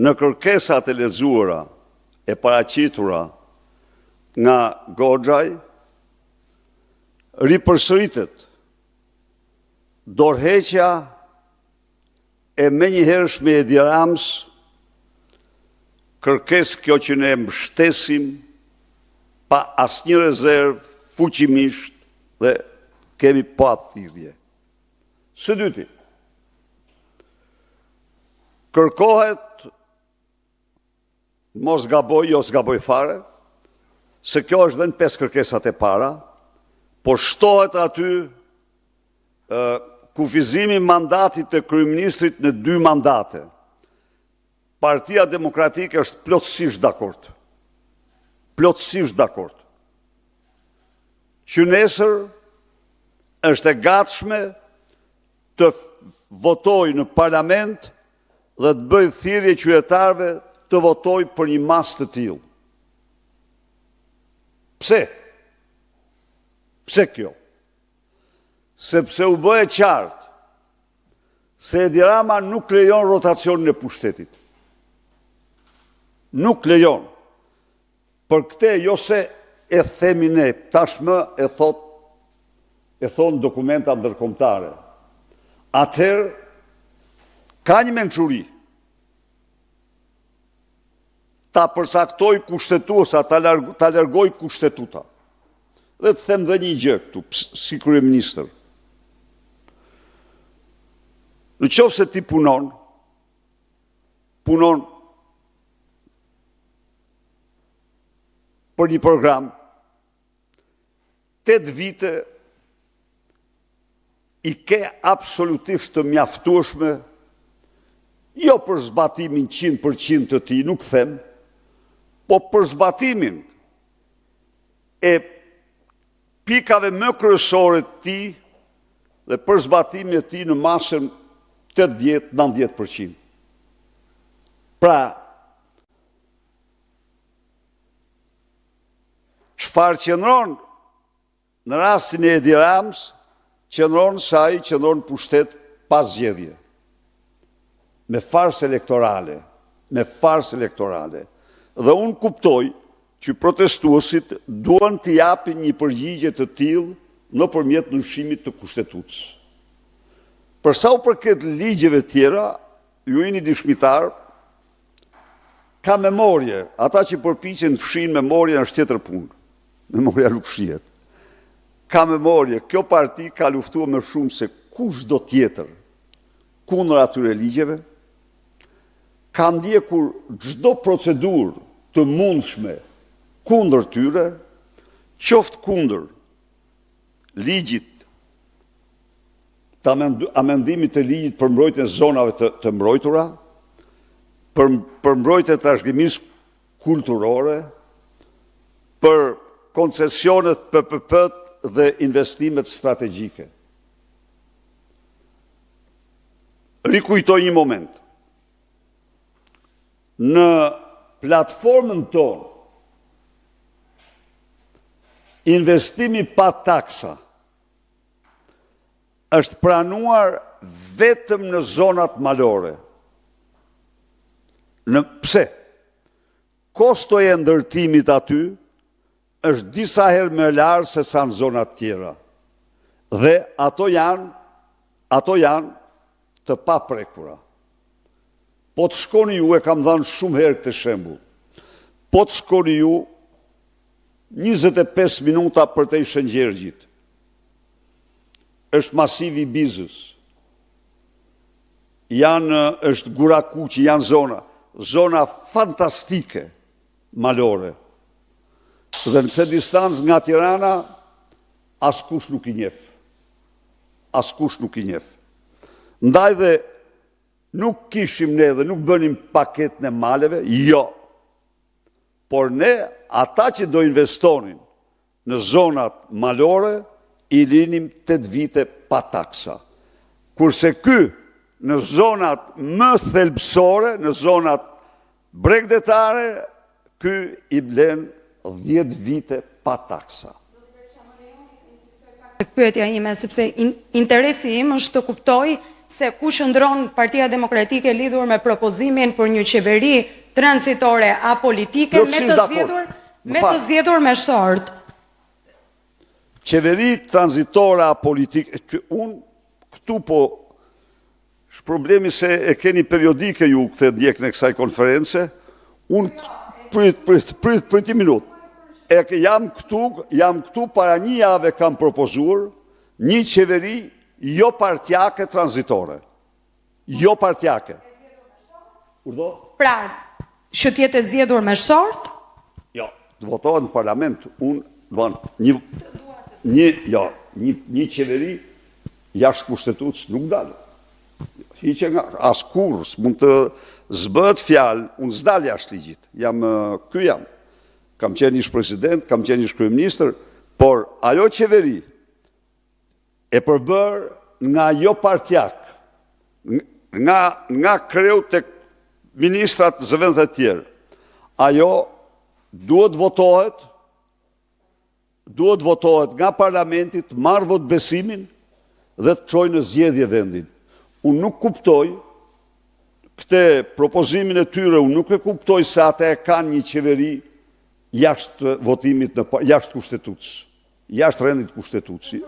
në kërkesat e lexuara e paraqitura nga Goxhaj, ripërsëritet dorëheqja e menjëhershme e Edi Ramës, kërkesë kjo që ne mbështesim pa asnjë rezervë, fuqimisht dhe kemi pa thirrje. Së dyti, kërkohet, mos gaboj, jo s'gaboj fare, se kjo është dhe në 5 kërkesat e para, por shtohet aty kufizimi mandatit të kryeministrit në 2 mandate. Partia Demokratike është plotësisht dakord. Plotësisht dakord. Që nesër është e gatshme të votoj në parlament dhe të bëjë thirrje qytetarëve të votoj për një mas të tillë. Pse? Pse kjo? Sepse u bëhe qartë se Edi Rama nuk lejon rotacionin e pushtetit. Nuk lejon. Për këte, jo se e themi ne, tashmë e thonë dokumenta ndërkombëtare. Atëherë, ka një mençuri. Ta përsaktoj kushtetuesa, ta largoj kushtetuta. Dhe të them dhe një gjë këtu, si kryeministër. Në qoftë se ti punon për një program, 8 vite i ke absolutisht të mjaftueshme, jo për zbatimin 100% të ti, nuk them, po për zbatimin e pikave më kryesore të ti dhe për zbatimin e ti në masën 80-90%. Pra, çfarë qëndron në rastin e Edi Ramës, qëndron sa ai qëndron pushtet pas zgjedhje. Me farsë elektorale. Dhe unë kuptoj që protestuesit duan të japin një përgjigje të tillë nëpërmjet ndryshimit të kushtetutës. Për sa u përket ligjeve tjera, ju jeni dëshmitar, ka memorje. Ata që përpiqen të fshin memorje është tjetër punë. Memoria nuk fshihet. Ka memorje. Kjo parti ka luftuar më shumë se kushdo tjetër kundër atyre ligjeve. Ka ndjekur çdo procedurë të mundshme kundër tyre, qoftë kundër ligjit të amendimit të ligjit për mbrojtjen e zonave të mbrojtura, për mbrojtjen e trashëgimisë kulturore, për koncesionet PPP-t dhe investimet strategjike. Rikujtoj një moment. Në platformën tonë, investimi pa taksa është pranuar vetëm në zonat malore. Pse? Kostoja e ndërtimit aty është disa herë më larë se sa në zonat tjera. Dhe ato janë të paprekura. Po të shkoni ju, e kam dhënë shumë herë këtë shembull. Po të shkoni ju 25 minuta për të Shëngjergjit. Është masivi Bizës. Është Gurakuqi, janë zona fantastike malore. Dhe në këtë distancë nga Tirana, askush nuk i njeh. Ndaj dhe nuk kishim ne dhe nuk bënim paketën e maleve, jo. Por ne, ata që do investonin në zonat malore, i linim 8 vite pa taksa. Kurse ky, në zonat më thelbësore, në zonat bregdetare, ky i blen 10 vite pa taksa. Pyetja ime, sepse interesi im është të kuptoj se ku shndron Partia Demokratike lidhur me propozimin për një qeveri transitore apolitike me të zgjedhur me short. Qeveri tranzitore apolitike, unë këtu po, problemi se e keni periodike ju këtë ndjek në kësaj konference, unë prit një minut. Jam këtu para një jave kam propozuar një qeveri jo partjake tranzitore. Jo partjake. Urdo? Pra, që tjetë e zgjedhur me short? Jo, të votohet në parlament, një qeveri jashtë kushtetuts nuk dalë. Hiqe nga, as kurës, mund të zbët fjalë, unë zdal jashtë ligjit. Ky jam. Kam qenë ish president, kam qenë ish kryeministër, por ajo qeveri e përbër nga jo partjak, nga kreu të ministrat zëvendë dhe tjerë. Ajo duhet votohet nga parlamentit, marrë vot besimin dhe të çojë në zgjedhje vendin. Unë nuk kuptoj këte propozimin e tyre, unë nuk e kuptoj se ata e kanë një qeveri jashtë votimit, jashtë kushtetuts, jashtë rendit kushtetuts.